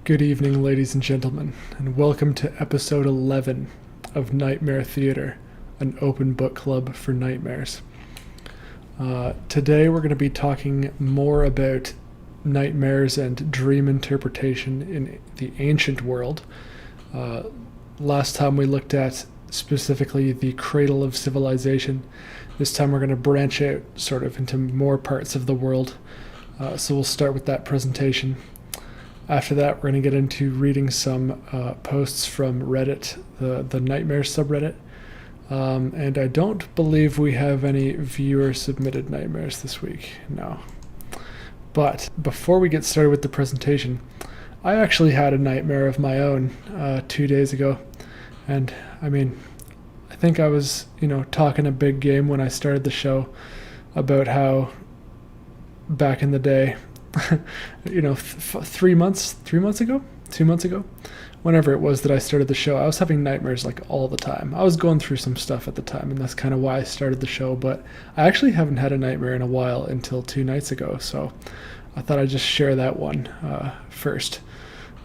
Good evening, ladies and gentlemen, and welcome to episode 11 of Nightmare Theater, an open book club for nightmares. Today we're going to be talking more about nightmares and dream interpretation in the ancient world. Last time we looked at specifically the cradle of civilization. This time we're going to branch out sort of into more parts of the world. So we'll start with that presentation. After that, we're going to get into reading some posts from Reddit, the Nightmare subreddit. And I don't believe we have any viewer-submitted nightmares this week, no. But before we get started with the presentation, I actually had a nightmare of my own 2 days ago. And, I mean, I think I was, talking a big game when I started the show about how back in the day, 2 months ago, whenever it was that I started the show, I was having nightmares like all the time. I was going through some stuff at the time, and that's kind of why I started the show, but I actually haven't had a nightmare in a while until 2 nights ago, so I thought I'd just share that one first.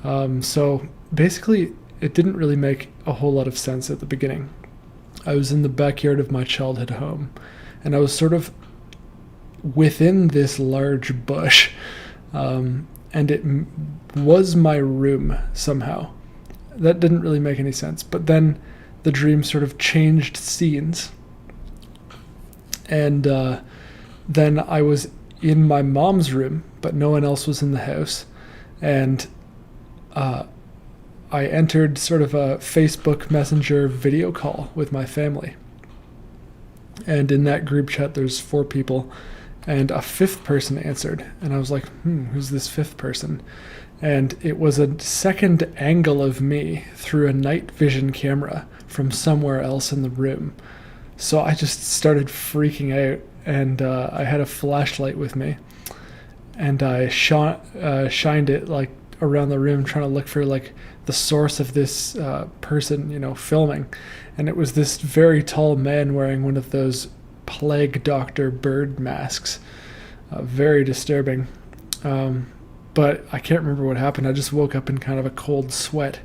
So basically, it didn't really make a whole lot of sense at the beginning. I was in the backyard of my childhood home, and I was sort of within this large bush, and it was my room somehow. That didn't really make any sense, but then the dream sort of changed scenes, and then I was in my mom's room, but no one else was in the house, and I entered sort of a Facebook Messenger video call with my family, and in that group chat there's 4 people, and a 5th person answered, and I was like, who's this 5th person? And it was a second angle of me through a night vision camera from somewhere else in the room. So I just started freaking out, and I had a flashlight with me, and I shined it like around the room, trying to look for like the source of this person, filming. And it was this very tall man wearing one of those plague doctor bird masks. Very disturbing. But I can't remember what happened. I just woke up in kind of a cold sweat,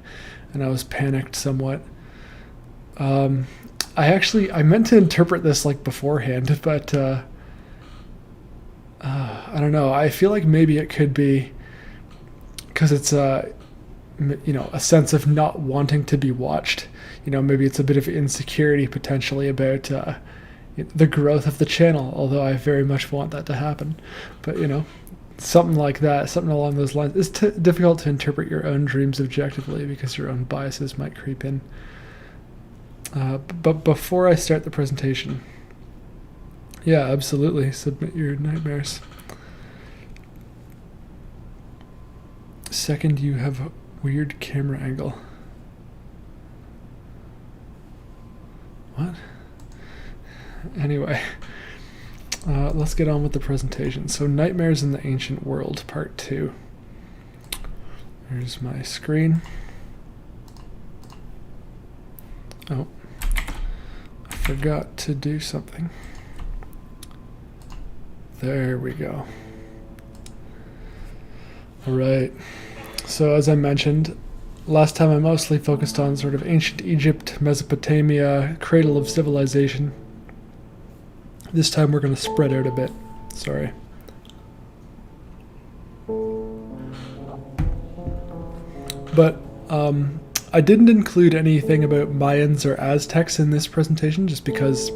and I was panicked somewhat. I meant to interpret this like beforehand, but I don't know. I feel like maybe it could be because it's a sense of not wanting to be watched. Maybe it's a bit of insecurity potentially about the growth of the channel, although I very much want that to happen. But, something like that, something along those lines. It's difficult to interpret your own dreams objectively because your own biases might creep in. But before I start the presentation, yeah, absolutely, submit your nightmares. Second, you have a weird camera angle. What? Anyway, let's get on with the presentation. So, Nightmares in the Ancient World, Part 2. Here's my screen. Oh, I forgot to do something. There we go. Alright, so as I mentioned, last time I mostly focused on sort of ancient Egypt, Mesopotamia, cradle of civilization. This time we're going to spread out a bit. Sorry. But I didn't include anything about Mayans or Aztecs in this presentation just because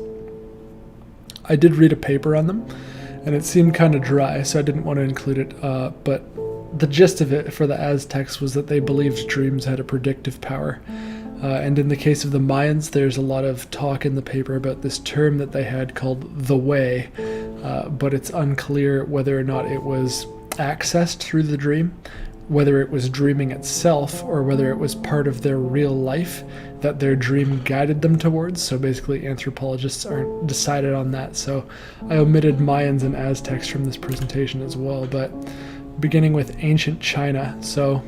I did read a paper on them and it seemed kind of dry, so I didn't want to include it. But the gist of it for the Aztecs was that they believed dreams had a predictive power. And in the case of the Mayans, there's a lot of talk in the paper about this term that they had called the way, but it's unclear whether or not it was accessed through the dream, whether it was dreaming itself, or whether it was part of their real life that their dream guided them towards. So basically anthropologists aren't decided on that, so I omitted Mayans and Aztecs from this presentation as well. But beginning with ancient China, so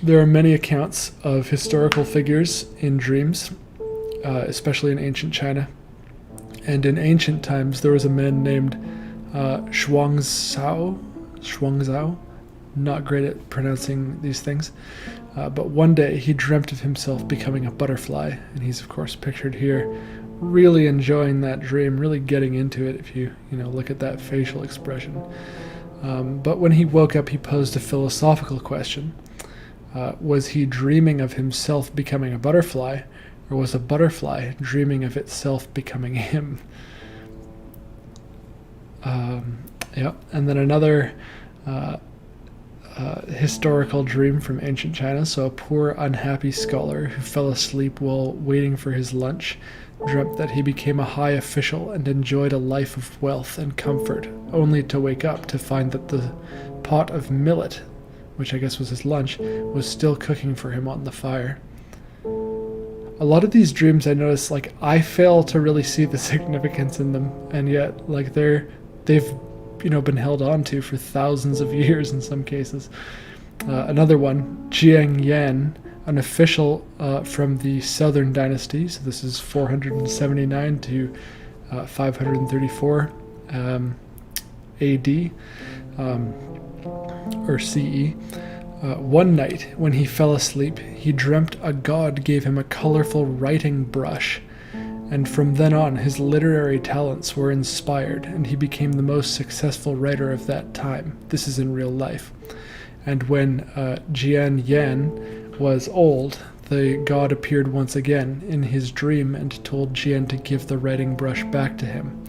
there are many accounts of historical figures in dreams, especially in ancient China. And in ancient times, there was a man named Shuangzhao, not great at pronouncing these things. But one day he dreamt of himself becoming a butterfly, and he's of course pictured here really enjoying that dream, really getting into it if you look at that facial expression. But when he woke up, he posed a philosophical question. Was he dreaming of himself becoming a butterfly, or was a butterfly dreaming of itself becoming him? Yeah, and then another historical dream from ancient China. So a poor, unhappy scholar who fell asleep while waiting for his lunch dreamt that he became a high official and enjoyed a life of wealth and comfort, only to wake up to find that the pot of millet, which I guess was his lunch, was still cooking for him on the fire. A lot of these dreams, I notice, like, I fail to really see the significance in them, and yet, like, they've been held on to for thousands of years in some cases. Another one, Jiang Yan, an official from the Southern Dynasty, so this is 479 to 534 AD or CE. One night, when he fell asleep, he dreamt a god gave him a colorful writing brush, and from then on his literary talents were inspired, and he became the most successful writer of that time. This is in real life. And when Jian Yan was old, the god appeared once again in his dream and told Jian to give the writing brush back to him.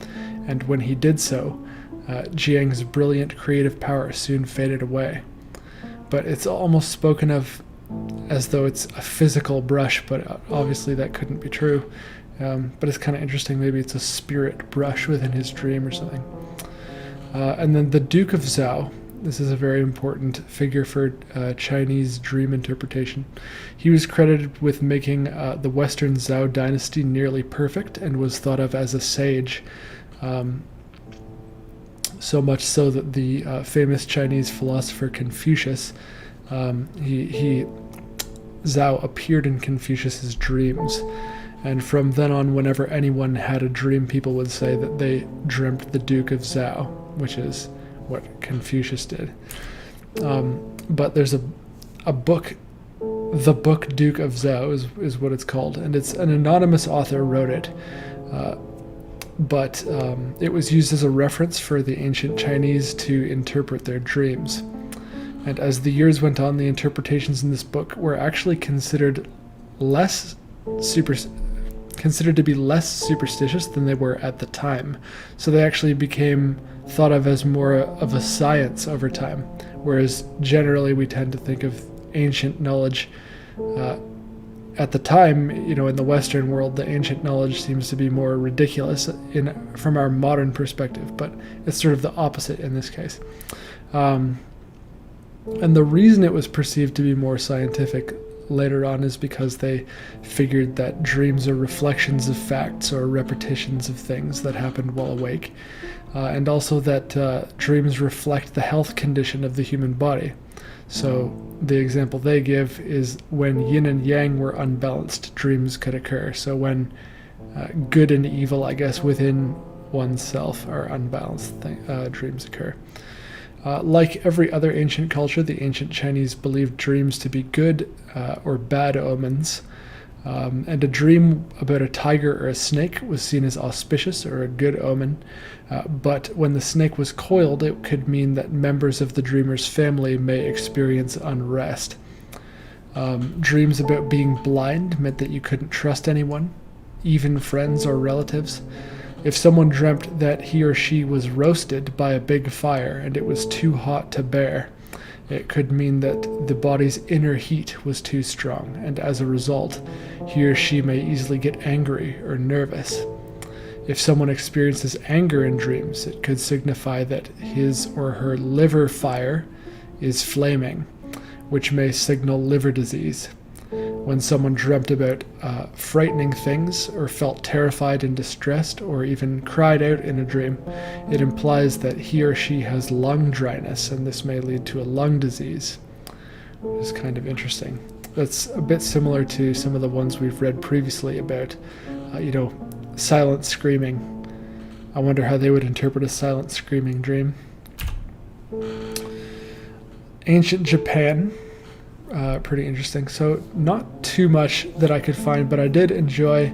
And when he did so, Jiang's brilliant creative power soon faded away. But it's almost spoken of as though it's a physical brush, but obviously that couldn't be true. But it's kind of interesting. Maybe it's a spirit brush within his dream or something. And then the Duke of Zhao. This is a very important figure for Chinese dream interpretation. He was credited with making the Western Zhao dynasty nearly perfect and was thought of as a sage. So much so that the famous Chinese philosopher Confucius, Zhao appeared in Confucius's dreams. And from then on, whenever anyone had a dream, people would say that they dreamt the Duke of Zhao, which is what Confucius did. But there's a book, the book Duke of Zhao is what it's called, and it's an anonymous author wrote it. But it was used as a reference for the ancient Chinese to interpret their dreams. And as the years went on, the interpretations in this book were actually considered to be less superstitious than they were at the time. So they actually became thought of as more of a science over time, whereas generally we tend to think of ancient knowledge at the time, in the Western world, the ancient knowledge seems to be more ridiculous from our modern perspective, but it's sort of the opposite in this case. And the reason it was perceived to be more scientific later on is because they figured that dreams are reflections of facts or repetitions of things that happened while awake, and also that dreams reflect the health condition of the human body. So the example they give is when yin and yang were unbalanced, dreams could occur. So when good and evil, I guess, within oneself are unbalanced, dreams occur. Like every other ancient culture, the ancient Chinese believed dreams to be good or bad omens. And a dream about a tiger or a snake was seen as auspicious or a good omen. But when the snake was coiled, it could mean that members of the dreamer's family may experience unrest. Dreams about being blind meant that you couldn't trust anyone, even friends or relatives. If someone dreamt that he or she was roasted by a big fire and it was too hot to bear, it could mean that the body's inner heat was too strong, and as a result, he or she may easily get angry or nervous. If someone experiences anger in dreams, it could signify that his or her liver fire is flaming, which may signal liver disease. When someone dreamt about frightening things or felt terrified and distressed or even cried out in a dream, it implies that he or she has lung dryness, and this may lead to a lung disease, which is kind of interesting. That's a bit similar to some of the ones we've read previously about, silent screaming. I wonder how they would interpret a silent screaming dream. Ancient Japan, pretty interesting. So not too much that I could find, but I did enjoy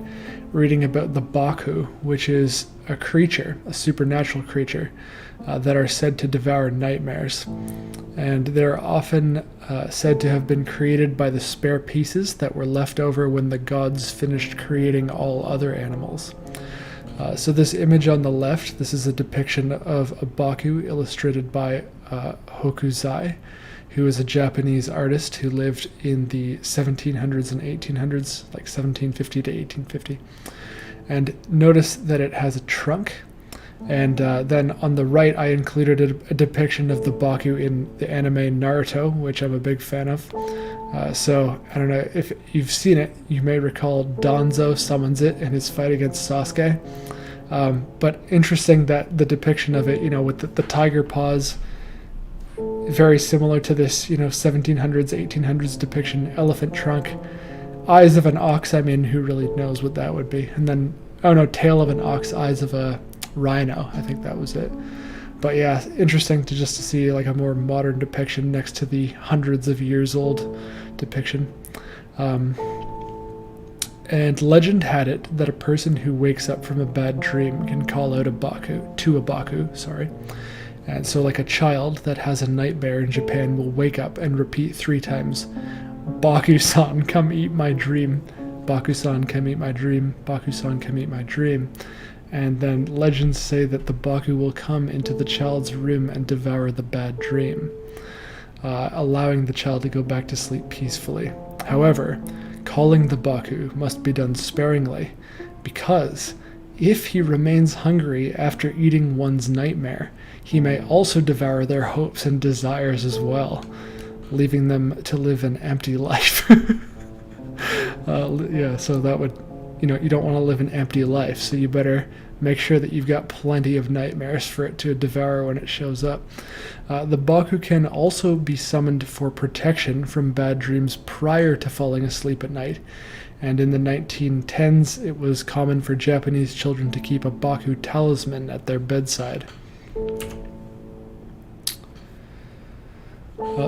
reading about the Baku, which is a creature, a supernatural creature, that are said to devour nightmares. And they're often said to have been created by the spare pieces that were left over when the gods finished creating all other animals. So this image on the left, this is a depiction of a Baku illustrated by Hokusai, who was a Japanese artist who lived in the 1700s and 1800s, like 1750 to 1850. And notice that it has a trunk. And then on the right, I included a depiction of the Baku in the anime Naruto, which I'm a big fan of. So I don't know if you've seen it. You may recall Danzo summons it in his fight against Sasuke. But interesting that the depiction of it, with the tiger paws, very similar to this, 1700s, 1800s depiction, elephant trunk, eyes of an ox. I mean, who really knows what that would be? And then, tail of an ox, eyes of a rhino. I think that was it. But yeah, interesting to see like a more modern depiction next to the hundreds of years old depiction. And legend had it that a person who wakes up from a bad dream can call out a Baku. And so like a child that has a nightmare in Japan will wake up and repeat 3 times, "Baku-san, come eat my dream. Baku-san, come eat my dream. Baku-san, come eat my dream." And then legends say that the Baku will come into the child's room and devour the bad dream, allowing the child to go back to sleep peacefully. However, calling the Baku must be done sparingly, because if he remains hungry after eating one's nightmare, he may also devour their hopes and desires as well, leaving them to live an empty life. So that would, you don't want to live an empty life, so you better make sure that you've got plenty of nightmares for it to devour when it shows up. The Baku can also be summoned for protection from bad dreams prior to falling asleep at night. And in the 1910s, it was common for Japanese children to keep a Baku talisman at their bedside.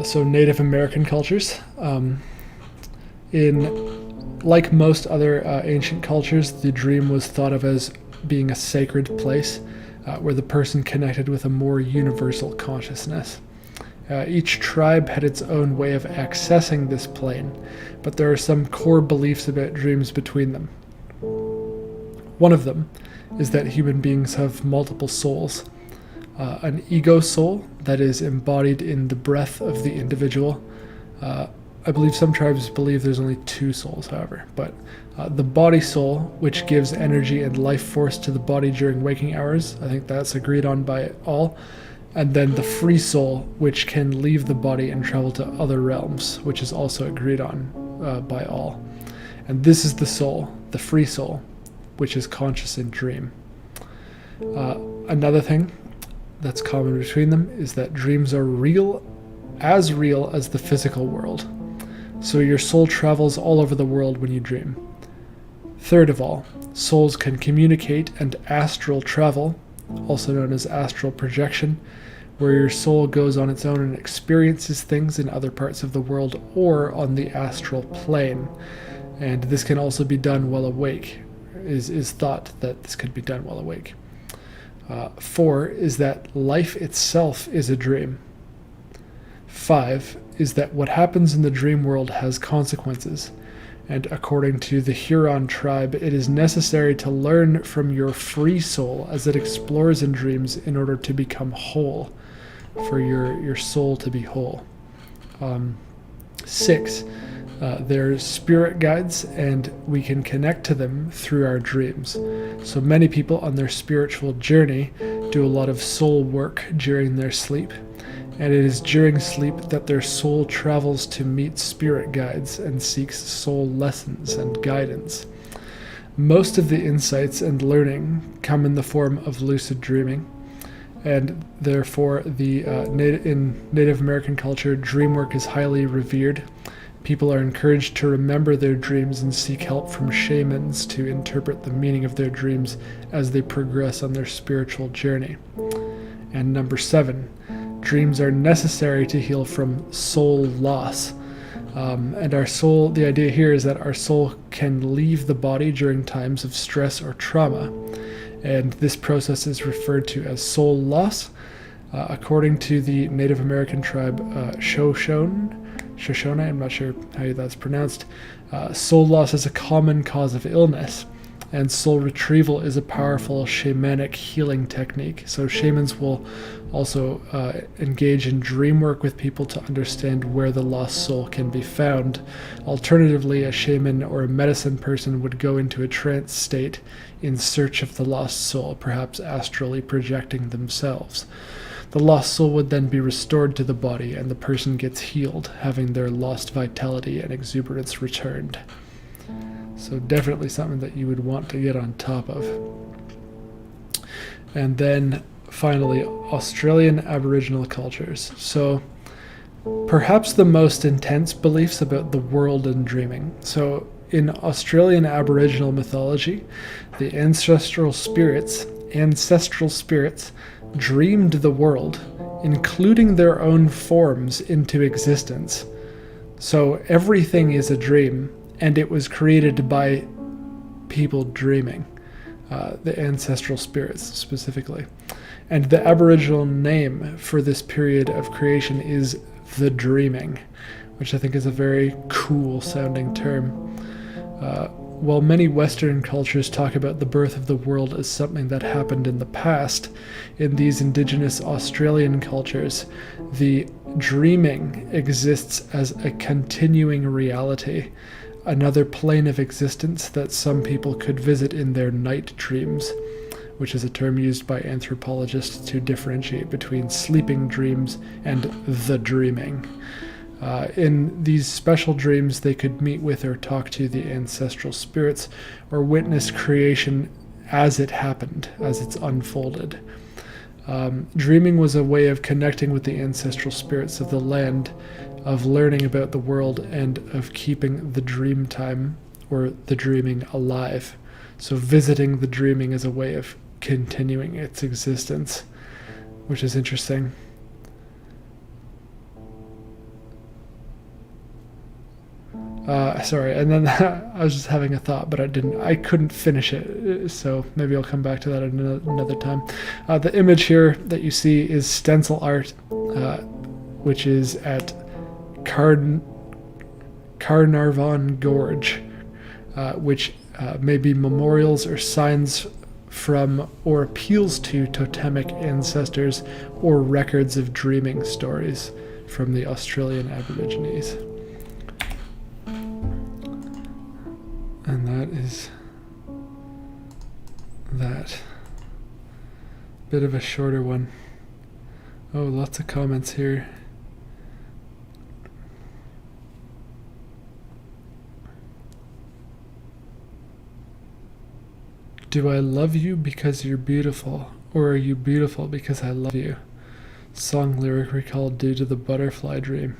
So Native American cultures. Like most other ancient cultures, the dream was thought of as being a sacred place where the person connected with a more universal consciousness. Each tribe had its own way of accessing this plane, but there are some core beliefs about dreams between them. One of them is that human beings have multiple souls. An ego soul that is embodied in the breath of the individual. I believe some tribes believe there's only 2 souls, however, but the body soul, which gives energy and life force to the body during waking hours. I think that's agreed on by all. And then the free soul, which can leave the body and travel to other realms, which is also agreed on by all. And this is the soul, the free soul, which is conscious in dream. Another thing that's common between them is that dreams are real as the physical world. So your soul travels all over the world when you dream. Third of all, souls can communicate and astral travel, also known as astral projection, where your soul goes on its own and experiences things in other parts of the world or on the astral plane. And this can also be done while awake, is thought that this could be done while awake. 4 is that life itself is a dream. 5 is that what happens in the dream world has consequences. And according to the Huron tribe, it is necessary to learn from your free soul as it explores in dreams in order to become whole, for your soul to be whole. 6, they're spirit guides, and we can connect to them through our dreams. So many people on their spiritual journey do a lot of soul work during their sleep. And it is during sleep that their soul travels to meet spirit guides and seeks soul lessons and guidance. Most of the insights and learning come in the form of lucid dreaming, and therefore in Native American culture, dream work is highly revered. People are encouraged to remember their dreams and seek help from shamans to interpret the meaning of their dreams as they progress on their spiritual journey. And number 7, dreams are necessary to heal from soul loss. And our soul, the idea here is that our soul can leave the body during times of stress or trauma. And this process is referred to as soul loss. According to the Native American tribe Shoshone, I'm not sure how that's pronounced, soul loss is a common cause of illness, and soul retrieval is a powerful shamanic healing technique. So shamans will also engage in dream work with people to understand where the lost soul can be found. Alternatively, a shaman or a medicine person would go into a trance state in search of the lost soul, perhaps astrally projecting themselves. The lost soul would then be restored to the body, and the person gets healed, having their lost vitality and exuberance returned. So definitely something that you would want to get on top of. And then finally, Australian Aboriginal cultures. So perhaps the most intense beliefs about the world and dreaming. So in Australian Aboriginal mythology, the ancestral spirits dreamed the world, including their own forms, into existence. So everything is a dream, and it was created by people dreaming, the ancestral spirits specifically. And the Aboriginal name for this period of creation is the dreaming, which I think is a very cool sounding term. While many Western cultures talk about the birth of the world as something that happened in the past, in these indigenous Australian cultures, the dreaming exists as a continuing reality, another plane of existence that some people could visit in their night dreams, which is a term used by anthropologists to differentiate between sleeping dreams and the dreaming. In these special dreams, they could meet with or talk to the ancestral spirits or witness creation as it happened, as it's unfolded. Dreaming was a way of connecting with the ancestral spirits of the land, of learning about the world, and of keeping the dream time or the dreaming alive. So visiting the dreaming is a way of continuing its existence, which is interesting. Sorry, and then I was just having a thought, but I couldn't finish it, so maybe I'll come back to that another time. The image here that you see is stencil art, which is at Carnarvon Gorge, which may be memorials or signs from or appeals to totemic ancestors or records of dreaming stories from the Australian Aborigines. And that is that. Bit of a shorter one. Oh, lots of comments here. Do I love you because you're beautiful, or are you beautiful because I love you? Song lyric recalled due to the butterfly dream.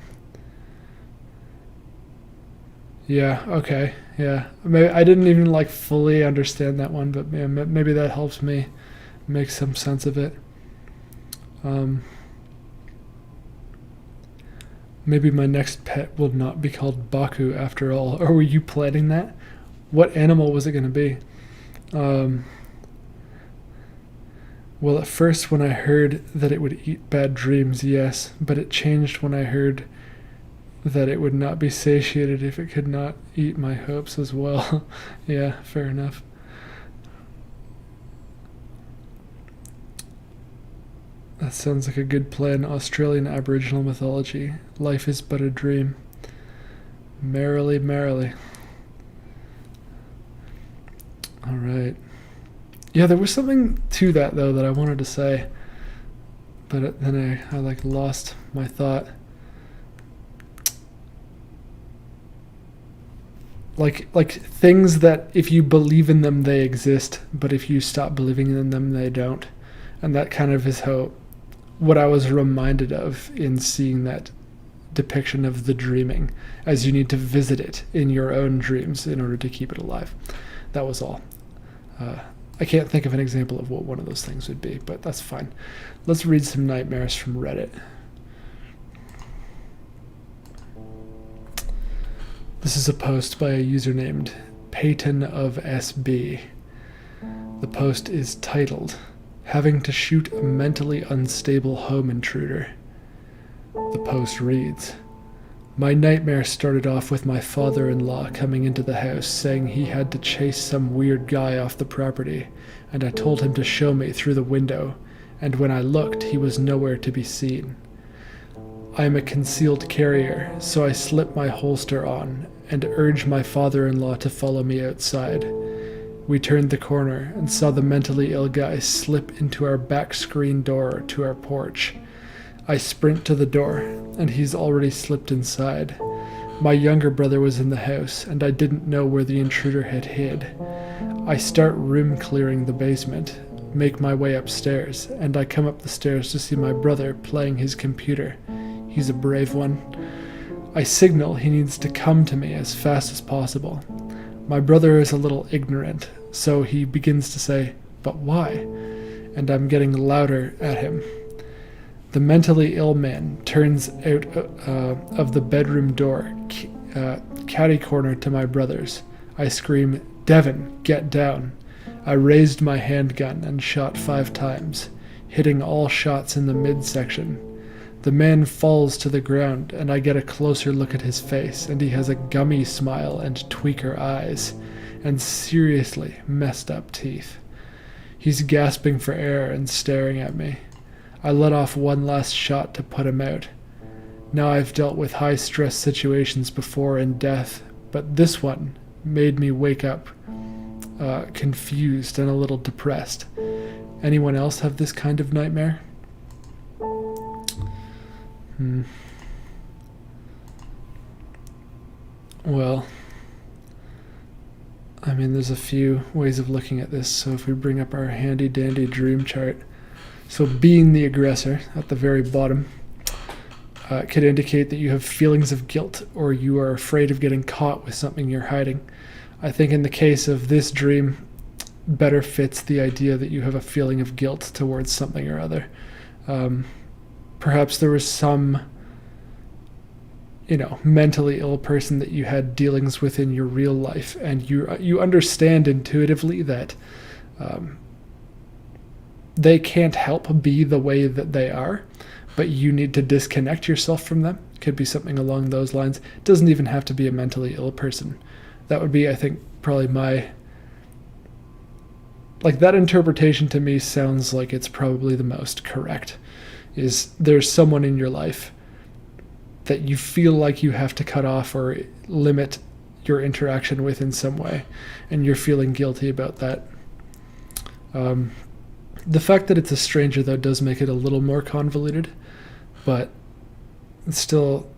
Yeah, okay, yeah. Maybe I didn't even fully understand that one, but maybe that helps me make some sense of it. Maybe my next pet will not be called Baku after all. Or were you planning that? What animal was it going to be? Well, at first when I heard that it would eat bad dreams, yes, but it changed when I heard that it would not be satiated if it could not eat my hopes as well. Yeah, fair enough. That sounds like a good plan. Australian Aboriginal mythology. Life is but a dream. Merrily, merrily. Alright. Yeah, there was something to that, though, that I wanted to say. But then I lost my thought. Like things that if you believe in them, they exist, but if you stop believing in them, they don't. And that kind of is what I was reminded of in seeing that depiction of the dreaming, as you need to visit it in your own dreams in order to keep it alive. That was all. I can't think of an example of what one of those things would be, but that's fine. Let's read some nightmares from Reddit. This is a post by a user named Peyton of SB. The post is titled, "Having to Shoot a Mentally Unstable Home Intruder." The post reads, "My nightmare started off with my father-in-law coming into the house saying he had to chase some weird guy off the property, and I told him to show me through the window, and when I looked, he was nowhere to be seen. I am a concealed carrier, so I slip my holster on and urge my father-in-law to follow me outside. We turned the corner and saw the mentally ill guy slip into our back screen door to our porch. I sprint to the door, and he's already slipped inside. My younger brother was in the house, and I didn't know where the intruder had hid. I start room clearing the basement, make my way upstairs, and I come up the stairs to see my brother playing his computer. He's a brave one. I signal he needs to come to me as fast as possible. My brother is a little ignorant, so he begins to say, 'But why?' And I'm getting louder at him. The mentally ill man turns out of the bedroom door, catty-corner to my brother's. I scream, 'Devin, get down!' I raised my handgun and shot 5 times, hitting all shots in the midsection. The man falls to the ground, and I get a closer look at his face, and he has a gummy smile and tweaker eyes, and seriously messed up teeth. He's gasping for air and staring at me. I let off one last shot to put him out. Now I've dealt with high-stress situations before in death, but this one made me wake up confused and a little depressed. Anyone else have this kind of nightmare?" Well, I mean, there's a few ways of looking at this. So if we bring up our handy-dandy dream chart, so being the aggressor at the very bottom could indicate that you have feelings of guilt or you are afraid of getting caught with something you're hiding. I think in the case of this dream, better fits the idea that you have a feeling of guilt towards something or other. Perhaps there was some, mentally ill person that you had dealings with in your real life, and you understand intuitively that they can't help be the way that they are, but you need to disconnect yourself from them. It could be something along those lines. It doesn't even have to be a mentally ill person. That would be, I think, probably that interpretation to me sounds like it's probably the most correct. Is there's someone in your life that you feel like you have to cut off or limit your interaction with in some way, and you're feeling guilty about that. The fact that it's a stranger, though, does make it a little more convoluted, but it's still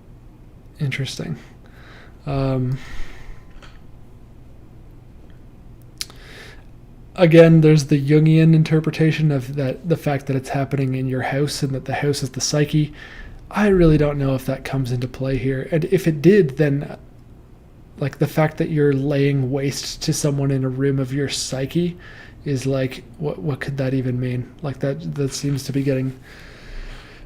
interesting. Again, there's the Jungian interpretation of that, the fact that it's happening in your house and that the house is the psyche. I really don't know if that comes into play here. And if it did, then the fact that you're laying waste to someone in a room of your psyche is what could that even mean? That seems to be getting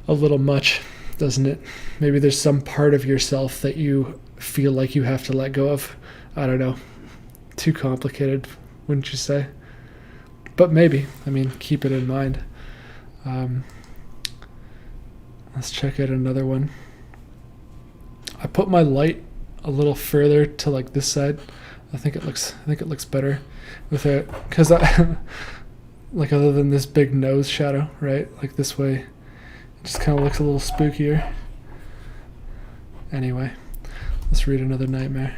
a little much, doesn't it? Maybe there's some part of yourself that you feel like you have to let go of. I don't know. Too complicated, wouldn't you say? But maybe. Keep it in mind. Let's check out another one. I put my light a little further to this side. I think it looks better without, because I other than this big nose shadow, right? This way, it just kind of looks a little spookier. Anyway, let's read another nightmare.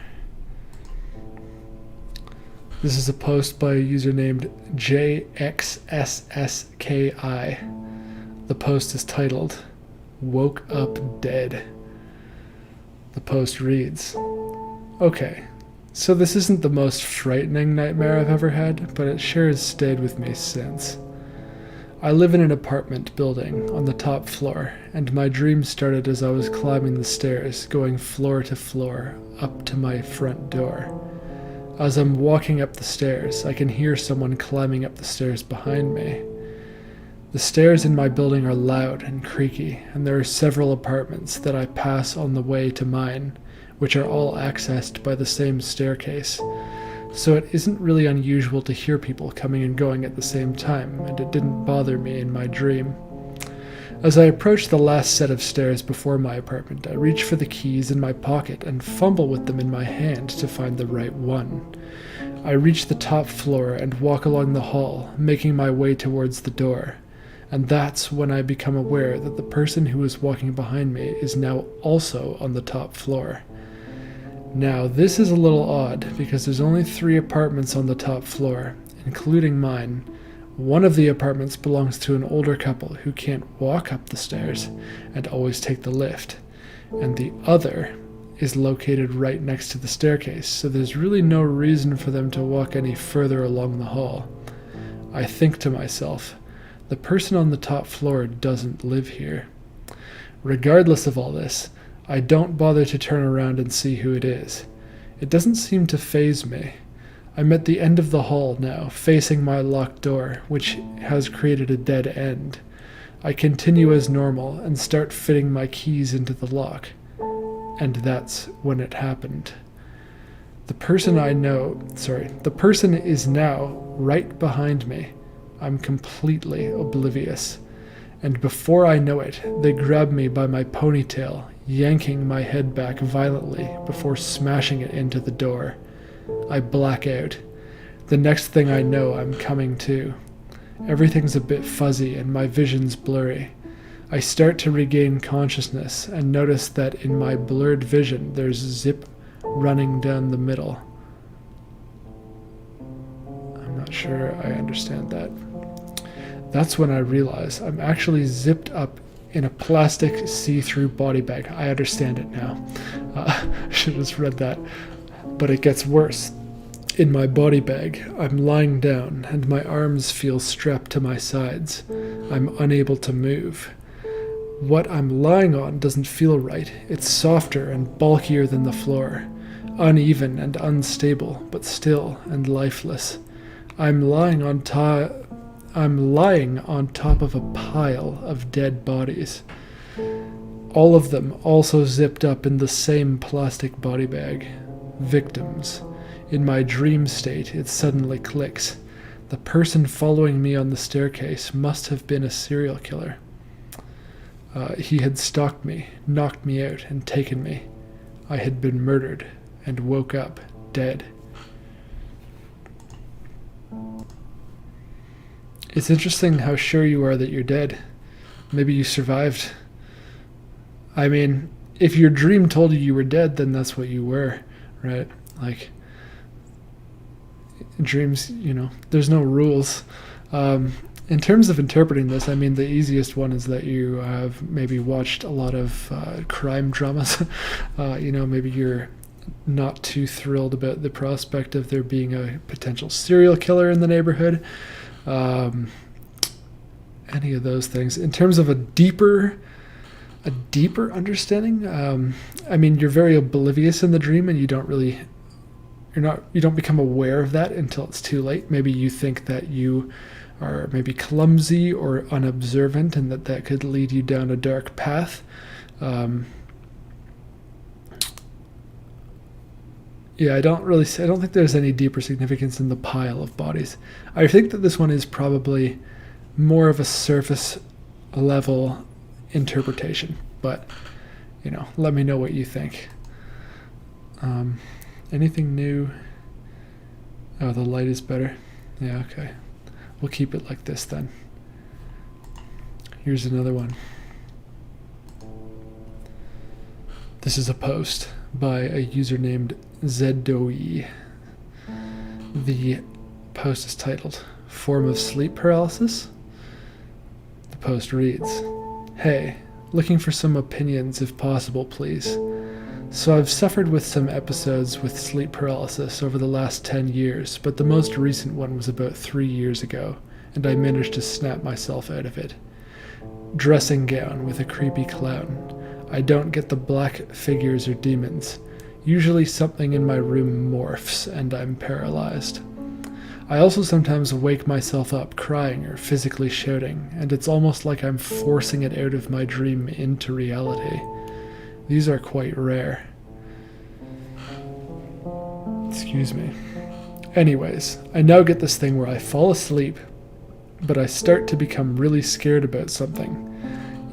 This is a post by a user named JXSSKI. The post is titled, "Woke Up Dead." The post reads, "Okay, so this isn't the most frightening nightmare I've ever had, but it sure has stayed with me since. I live in an apartment building on the top floor, and my dream started as I was climbing the stairs, going floor to floor, up to my front door. As I'm walking up the stairs, I can hear someone climbing up the stairs behind me. The stairs in my building are loud and creaky, and there are several apartments that I pass on the way to mine, which are all accessed by the same staircase. So it isn't really unusual to hear people coming and going at the same time, and it didn't bother me in my dream. As I approach the last set of stairs before my apartment, I reach for the keys in my pocket and fumble with them in my hand to find the right one. I reach the top floor and walk along the hall, making my way towards the door. And that's when I become aware that the person who was walking behind me is now also on the top floor. Now, this is a little odd because there's only 3 apartments on the top floor, including mine. One of the apartments belongs to an older couple who can't walk up the stairs and always take the lift, and the other is located right next to the staircase, so there's really no reason for them to walk any further along the hall. I think to myself, the person on the top floor doesn't live here. Regardless of all this, I don't bother to turn around and see who it is. It doesn't seem to faze me. I'm at the end of the hall now, facing my locked door, which has created a dead end. I continue as normal and start fitting my keys into the lock. And that's when it happened. The person is now right behind me. I'm completely oblivious. And before I know it, they grab me by my ponytail, yanking my head back violently before smashing it into the door. I black out. The next thing I know, I'm coming to. Everything's a bit fuzzy and my vision's blurry. I start to regain consciousness and notice that in my blurred vision there's zip running down the middle. I'm not sure I understand that. That's when I realize I'm actually zipped up in a plastic see-through body bag. I understand it now. I should have just read that. But it gets worse. In my body bag, I'm lying down and my arms feel strapped to my sides. I'm unable to move. What I'm lying on doesn't feel right. It's softer and bulkier than the floor, uneven and unstable, but still and lifeless. I'm lying on top of a pile of dead bodies. All of them also zipped up in the same plastic body bag. Victims. In my dream state, it suddenly clicks. The person following me on the staircase must have been a serial killer. He had stalked me, knocked me out, and taken me. I had been murdered and woke up dead. It's interesting how sure you are that you're dead. Maybe you survived. I mean, if your dream told you were dead, then that's what you were, right? Like, dreams, there's no rules. In terms of interpreting this, I mean, the easiest one is that you have maybe watched a lot of crime dramas. Maybe you're not too thrilled about the prospect of there being a potential serial killer in the neighborhood. Any of those things. In terms of a deeper understanding, I mean, you're very oblivious in the dream, and you don't become aware of that until it's too late. Maybe you think that you are maybe clumsy or unobservant, and that could lead you down a dark path. I don't think there's any deeper significance in the pile of bodies. I think that this one is probably more of a surface level interpretation, but let me know what you think. Anything new? Oh, the light is better. Yeah, okay. We'll keep it like this then. Here's another one. This is a post by a user named Zedoe. The post is titled, Form of Sleep Paralysis? The post reads, "Hey, looking for some opinions if possible, please. So I've suffered with some episodes with sleep paralysis over the last 10 years, but the most recent one was about 3 years ago, and I managed to snap myself out of it. Dressing gown with a creepy clown. I don't get the black figures or demons. Usually something in my room morphs and I'm paralyzed. I also sometimes wake myself up crying or physically shouting, and it's almost like I'm forcing it out of my dream into reality. These are quite rare. Excuse me. Anyways, I now get this thing where I fall asleep, but I start to become really scared about something,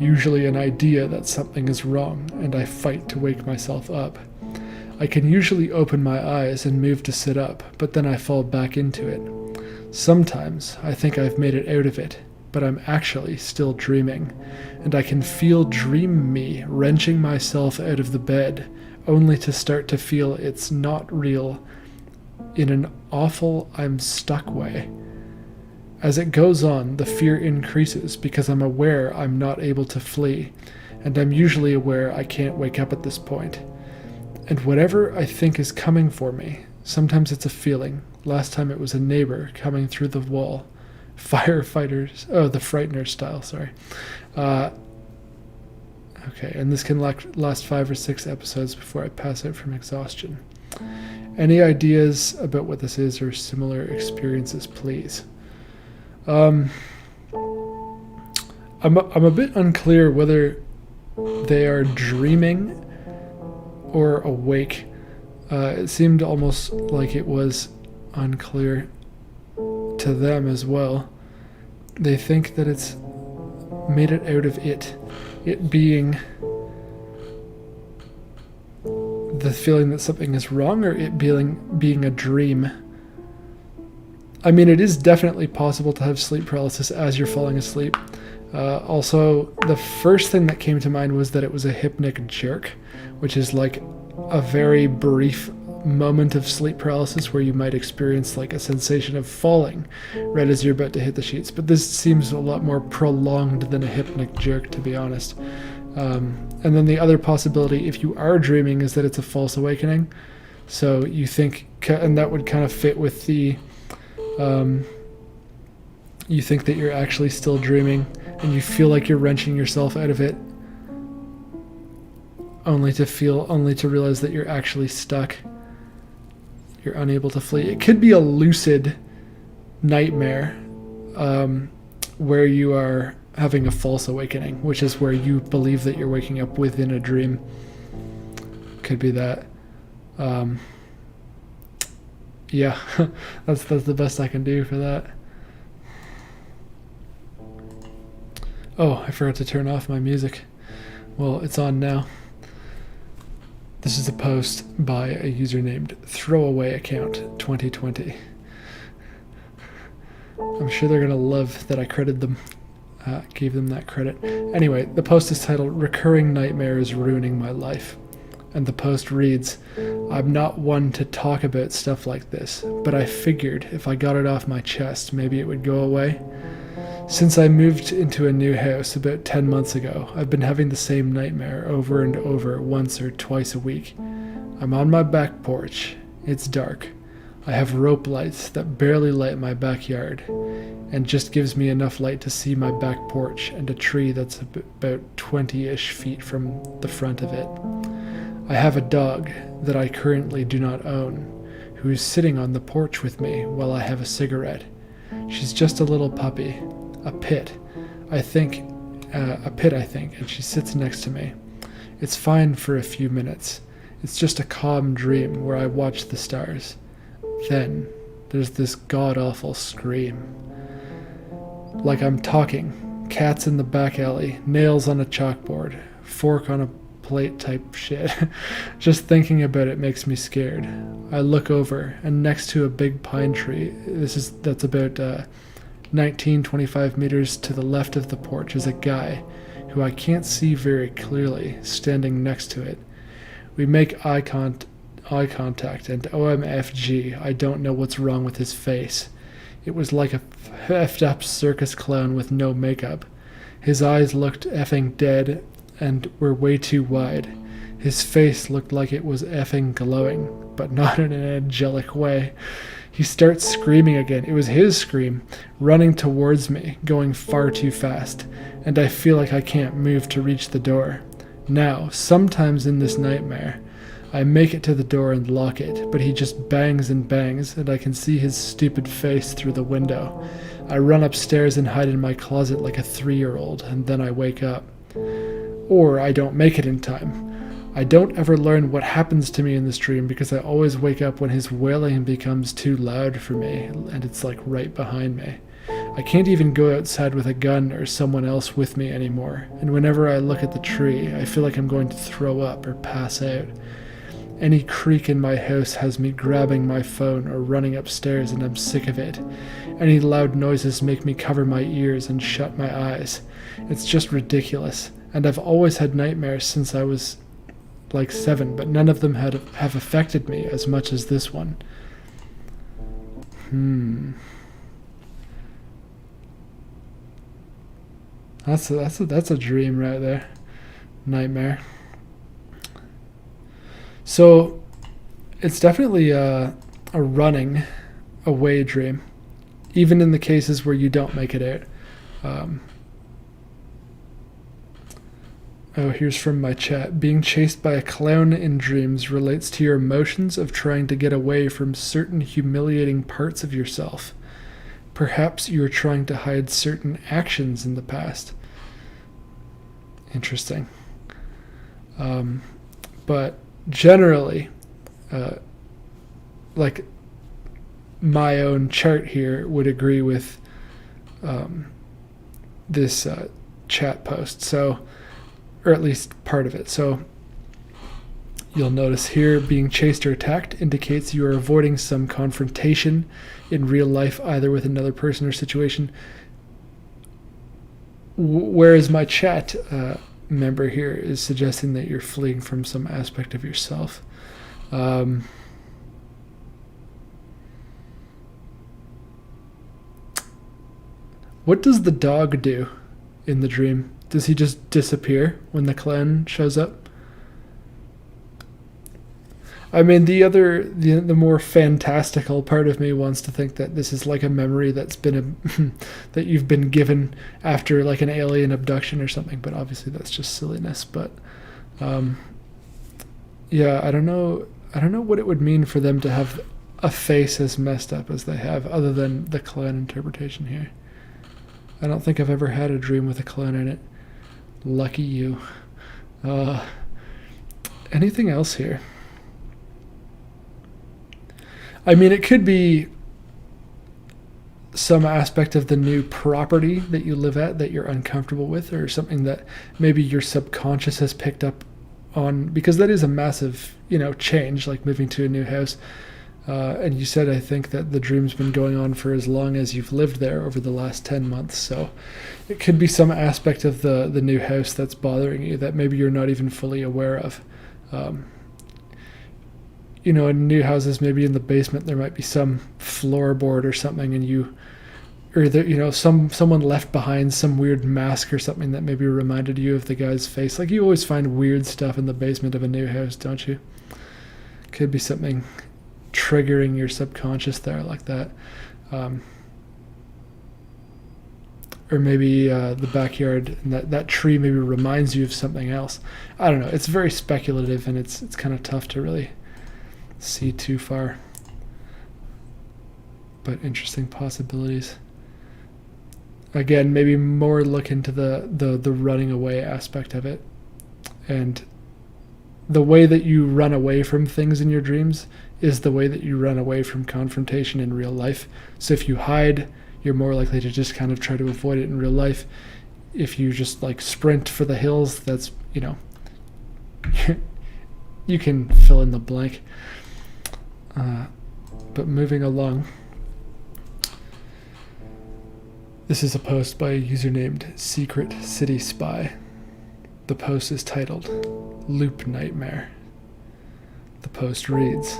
usually an idea that something is wrong, and I fight to wake myself up. I can usually open my eyes and move to sit up, but then I fall back into it. Sometimes I think I've made it out of it, but I'm actually still dreaming, and I can feel dream me wrenching myself out of the bed, only to start to feel it's not real in an awful I'm stuck way. As it goes on, the fear increases because I'm aware I'm not able to flee, and I'm usually aware I can't wake up at this point. And whatever I think is coming for me, sometimes it's a feeling. Last time it was a neighbor coming through the wall. Firefighters, the Frightener style, sorry. Okay, and this can last 5 or 6 episodes before I pass out from exhaustion. Any ideas about what this is or similar experiences, please? I'm a bit unclear whether they are dreaming or awake. It seemed almost like it was unclear to them as well. They think that it's made it out of it being the feeling that something is wrong, or it being a dream. I mean, it is definitely possible to have sleep paralysis as you're falling asleep. Also, the first thing that came to mind was that it was a hypnic jerk, which is like a very brief moment of sleep paralysis where you might experience like a sensation of falling right as you're about to hit the sheets. But this seems a lot more prolonged than a hypnic jerk, to be honest. And then the other possibility, if you are dreaming, is that it's a false awakening. So you think, and that would kind of fit with the, you think that you're actually still dreaming, and you feel like you're wrenching yourself out of it, only to realize that you're actually stuck. You're unable to flee. It could be a lucid nightmare, where you are having a false awakening, which is where you believe that you're waking up within a dream. Could be that. Yeah, that's the best I can do for that. Oh, I forgot to turn off my music. Well, it's on now. This is a post by a user named Throwaway Account 2020. I'm sure they're gonna love that I credited them. Gave them that credit. Anyway, the post is titled "Recurring Nightmares Ruining My Life." And the post reads, "I'm not one to talk about stuff like this, but I figured if I got it off my chest, maybe it would go away. Since I moved into a new house about 10 months ago, I've been having the same nightmare over and over once or twice a week. I'm on my back porch. It's dark. I have rope lights that barely light my backyard, and just gives me enough light to see my back porch and a tree that's about 20-ish feet from the front of it. I have a dog that I currently do not own, who is sitting on the porch with me while I have a cigarette. She's just a little puppy, a pit, I think, and she sits next to me. It's fine for a few minutes. It's just a calm dream where I watch the stars. Then there's this god-awful scream. Like I'm talking, cats in the back alley, nails on a chalkboard, fork on a plate type shit. Just thinking about it makes me scared. I look over, and next to a big pine tree, that's about 25 meters to the left of the porch, is a guy who I can't see very clearly, standing next to it. We make eye contact, and OMFG, I don't know what's wrong with his face. It was like a effed up circus clown with no makeup. His eyes looked effing dead and were way too wide. His face looked like it was effing glowing, but not in an angelic way. He starts screaming again. It was his scream, running towards me, going far too fast, and I feel like I can't move to reach the door. Now, sometimes in this nightmare, I make it to the door and lock it, but he just bangs and bangs, and I can see his stupid face through the window. I run upstairs and hide in my closet like a 3-year-old, and then I wake up. Or I don't make it in time. I don't ever learn what happens to me in this dream because I always wake up when his wailing becomes too loud for me, and it's like right behind me. I can't even go outside with a gun or someone else with me anymore, and whenever I look at the tree, I feel like I'm going to throw up or pass out. Any creak in my house has me grabbing my phone or running upstairs, and I'm sick of it. Any loud noises make me cover my ears and shut my eyes. It's just ridiculous, and I've always had nightmares since I was like 7, but none of them have affected me as much as this one. That's a dream right there. Nightmare. So it's definitely a running away dream, even in the cases where you don't make it out. Here's from my chat. Being chased by a clown in dreams relates to your emotions of trying to get away from certain humiliating parts of yourself. Perhaps you are trying to hide certain actions in the past. Interesting. But generally, like my own chart here would agree with this chat post. So, or at least part of it. So you'll notice here, being chased or attacked indicates you are avoiding some confrontation in real life, either with another person or situation. Whereas my chat member here is suggesting that you're fleeing from some aspect of yourself. What does the dog do in the dream? Does he just disappear when the clown shows up? I mean, the more fantastical part of me wants to think that this is like a memory that's been that you've been given after like an alien abduction or something, but obviously that's just silliness. But yeah, I don't know what it would mean for them to have a face as messed up as they have, other than the clown interpretation here. I don't think I've ever had a dream with a clown in it. Lucky you. Anything else here? I mean, it could be some aspect of the new property that you live at that you're uncomfortable with, or something that maybe your subconscious has picked up on, because that is a massive, change, like moving to a new house. And you said, I think, that the dream's been going on for as long as you've lived there, over the last 10 months. So it could be some aspect of the new house that's bothering you that maybe you're not even fully aware of. In new houses, maybe in the basement, there might be some floorboard or something, and someone left behind some weird mask or something that maybe reminded you of the guy's face. Like, you always find weird stuff in the basement of a new house, don't you? Could be something triggering your subconscious there like that. Or maybe the backyard, and that tree maybe reminds you of something else. I don't know. It's very speculative, and it's kind of tough to really see too far. But interesting possibilities. Again, maybe more look into the running away aspect of it. And the way that you run away from things in your dreams is the way that you run away from confrontation in real life. So if you hide, you're more likely to just kind of try to avoid it in real life. If you just like sprint for the hills, that's, you can fill in the blank. But moving along. This is a post by a user named Secret City Spy. The post is titled Loop Nightmare. The post reads,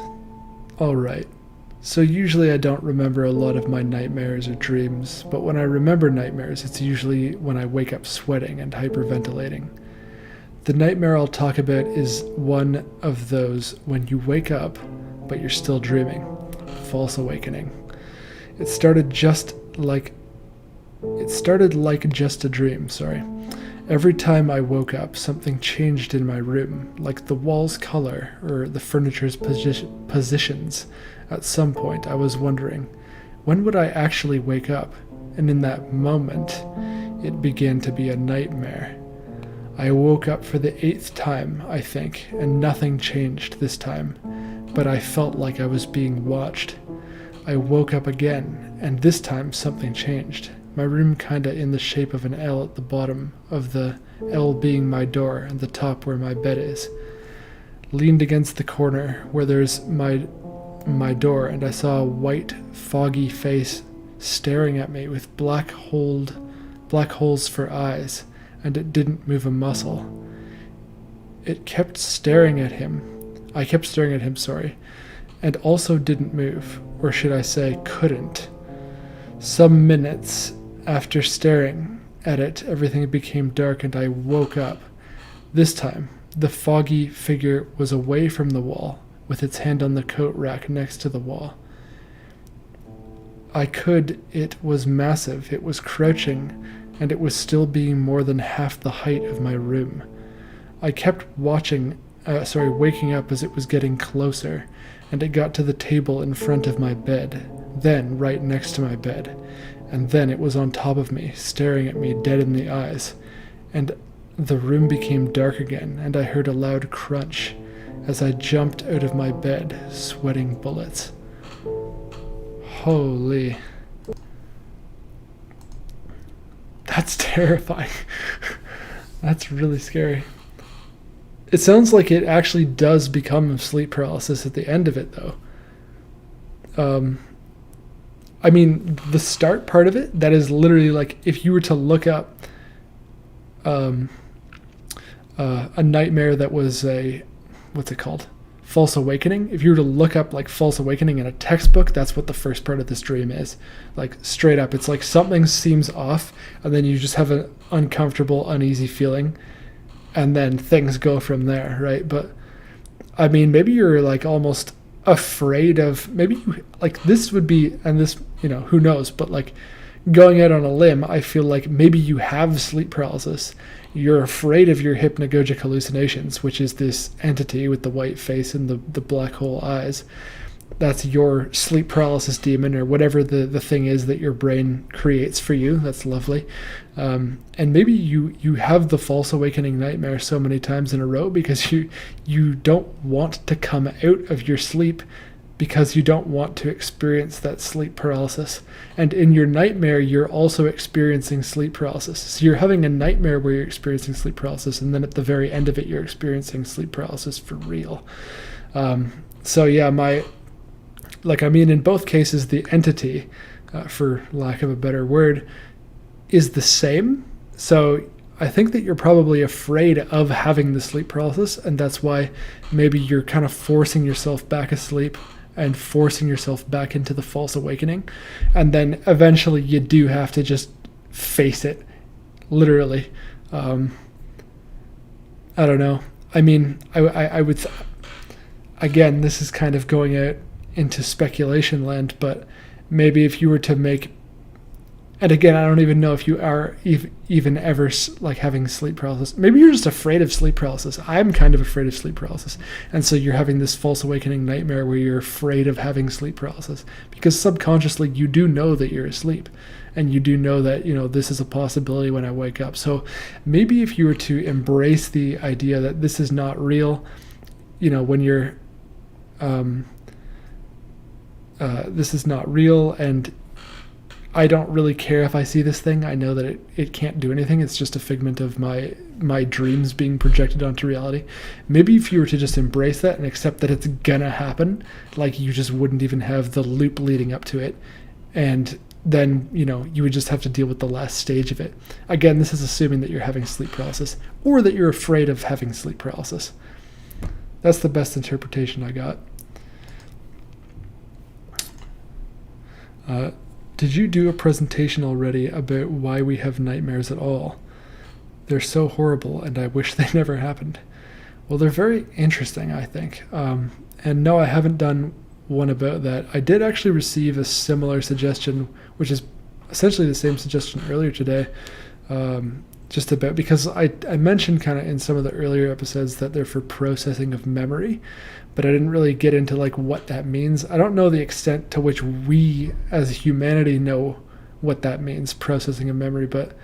"Alright, so usually I don't remember a lot of my nightmares or dreams, but when I remember nightmares, it's usually when I wake up sweating and hyperventilating. The nightmare I'll talk about is one of those when you wake up, but you're still dreaming. False awakening. It started like just a dream, Every time I woke up, something changed in my room, like the wall's color or the furniture's positions. At some point, I was wondering, when would I actually wake up? And in that moment, it began to be a nightmare. I woke up for the 8th time, I think, and nothing changed this time, but I felt like I was being watched. I woke up again, and this time something changed. My room kinda in the shape of an L at the bottom of the L being my door and the top where my bed is. Leaned against the corner where there's my door, and I saw a white, foggy face staring at me with black holes for eyes, and it didn't move a muscle. It kept staring at him. I kept staring at him, and also didn't move, or should I say couldn't. Some minutes after staring at it, everything became dark and I woke up. This time, the foggy figure was away from the wall, with its hand on the coat rack next to the wall. It was massive, it was crouching, and it was still being more than half the height of my room. I kept waking up as it was getting closer, and it got to the table in front of my bed, then right next to my bed, and then it was on top of me, staring at me dead in the eyes, and the room became dark again, and I heard a loud crunch as I jumped out of my bed, sweating bullets. Holy. That's terrifying. That's really scary. It sounds like it actually does become sleep paralysis at the end of it, though. I mean, the start part of it, that is literally like if you were to look up a nightmare that was what's it called? False awakening. If you were to look up like false awakening in a textbook, that's what the first part of this dream is. Like straight up, it's like something seems off, and then you just have an uncomfortable, uneasy feeling, and then things go from there, right? But I mean, maybe you're like almost afraid of, maybe you, like this would be, and this, who knows, but like going out on a limb, I feel like maybe you have sleep paralysis. You're afraid of your hypnagogic hallucinations, which is this entity with the white face and the black hole eyes. That's your sleep paralysis demon, or whatever the thing is that your brain creates for you. That's lovely. And maybe you have the false awakening nightmare so many times in a row because you don't want to come out of your sleep, because you don't want to experience that sleep paralysis. And in your nightmare, you're also experiencing sleep paralysis. So you're having a nightmare where you're experiencing sleep paralysis, and then at the very end of it, you're experiencing sleep paralysis for real. So yeah, in both cases, the entity, for lack of a better word, is the same. So I think that you're probably afraid of having the sleep paralysis, and that's why maybe you're kind of forcing yourself back asleep and forcing yourself back into the false awakening. And then eventually you do have to just face it, literally. I don't know. I mean, I would, again, this is kind of going out into speculation land, but maybe if you were to make, and again, I don't even know if you are even ever like having sleep paralysis. Maybe you're just afraid of sleep paralysis. I'm kind of afraid of sleep paralysis. And so you're having this false awakening nightmare where you're afraid of having sleep paralysis, because subconsciously you do know that you're asleep, and you do know that, this is a possibility when I wake up. So maybe if you were to embrace the idea that this is not real, when you're, this is not real, and I don't really care if I see this thing. I know that it can't do anything. It's just a figment of my dreams being projected onto reality. Maybe if you were to just embrace that and accept that it's gonna happen, like you just wouldn't even have the loop leading up to it, and then you would just have to deal with the last stage of it. Again, this is assuming that you're having sleep paralysis, or that you're afraid of having sleep paralysis. That's the best interpretation I got. Did you do a presentation already about why we have nightmares at all? They're so horrible, and I wish they never happened. Well, they're very interesting, I think. And no, I haven't done one about that. I did actually receive a similar suggestion, which is essentially the same suggestion earlier today, just about, because I mentioned kind of in some of the earlier episodes that they're for processing of memory, but I didn't really get into like what that means. I don't know the extent to which we as humanity know what that means, processing of memory, but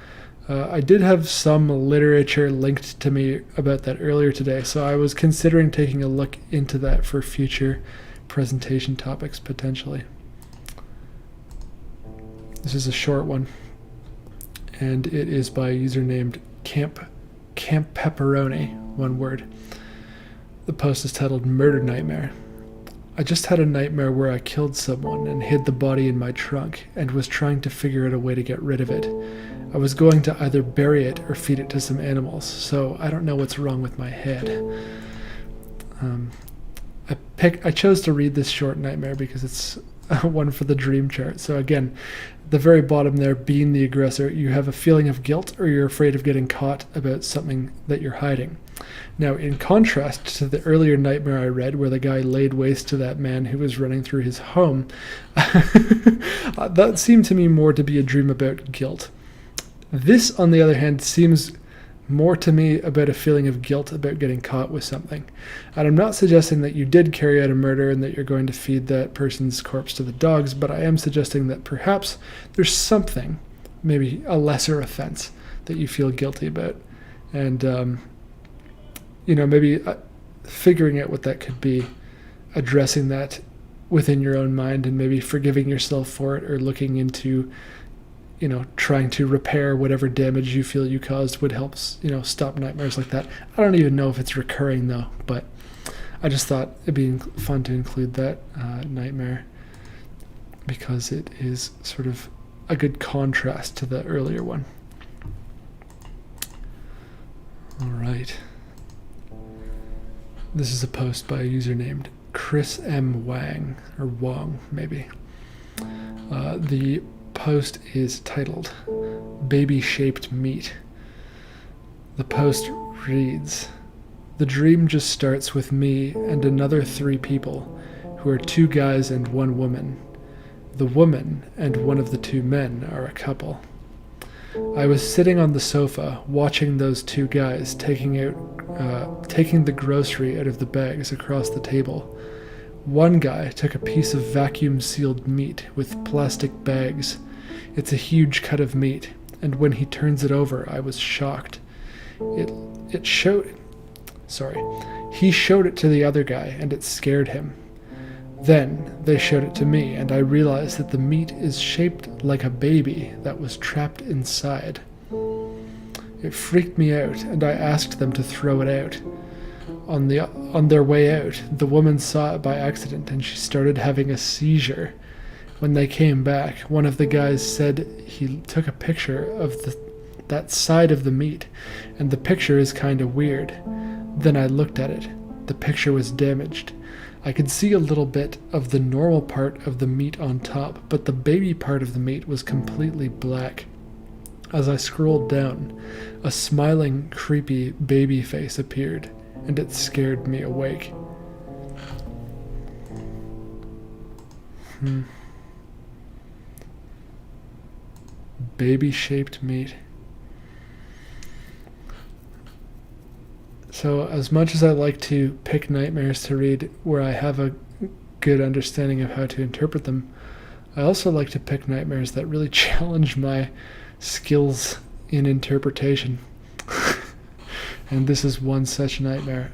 I did have some literature linked to me about that earlier today, so I was considering taking a look into that for future presentation topics potentially. This is a short one, and it is by a user named Camp Pepperoni, one word. The post is titled Murder Nightmare. I just had a nightmare where I killed someone and hid the body in my trunk and was trying to figure out a way to get rid of it. I was going to either bury it or feed it to some animals, so I don't know what's wrong with my head. I chose to read this short nightmare because it's one for the dream chart. So again, the very bottom there, being the aggressor, you have a feeling of guilt or you're afraid of getting caught about something that you're hiding. Now, in contrast to the earlier nightmare I read where the guy laid waste to that man who was running through his home, that seemed to me more to be a dream about guilt. This, on the other hand, seems more to me about a feeling of guilt about getting caught with something. And I'm not suggesting that you did carry out a murder and that you're going to feed that person's corpse to the dogs, but I am suggesting that perhaps there's something, maybe a lesser offense, that you feel guilty about. And, maybe figuring out what that could be, addressing that within your own mind and maybe forgiving yourself for it or looking into trying to repair whatever damage you feel you caused would help, stop nightmares like that. I don't even know if it's recurring though, but I just thought it'd be fun to include that nightmare because it is sort of a good contrast to the earlier one. All right. This is a post by a user named Chris M. Wang, or Wong, maybe. The post is titled Baby-Shaped Meat. The post reads, "The dream just starts with me and another 3 people, who are 2 guys and 1 woman. The woman and one of the 2 men are a couple. I was sitting on the sofa watching those 2 guys taking the grocery out of the bags across the table. One guy took a piece of vacuum-sealed meat with plastic bags. It's a huge cut of meat, and when he turns it over, I was shocked. He showed it to the other guy, and it scared him. Then they showed it to me, and I realized that the meat is shaped like a baby that was trapped inside. It freaked me out, and I asked them to throw it out. On their way out, the woman saw it by accident, and she started having a seizure. When they came back, one of the guys said he took a picture of that side of the meat, and the picture is kind of weird. Then I looked at it. The picture was damaged. I could see a little bit of the normal part of the meat on top, but the baby part of the meat was completely black. As I scrolled down, a smiling, creepy baby face appeared, and it scared me awake." Baby-shaped meat. So as much as I like to pick nightmares to read where I have a good understanding of how to interpret them, I also like to pick nightmares that really challenge my skills in interpretation. And this is one such nightmare.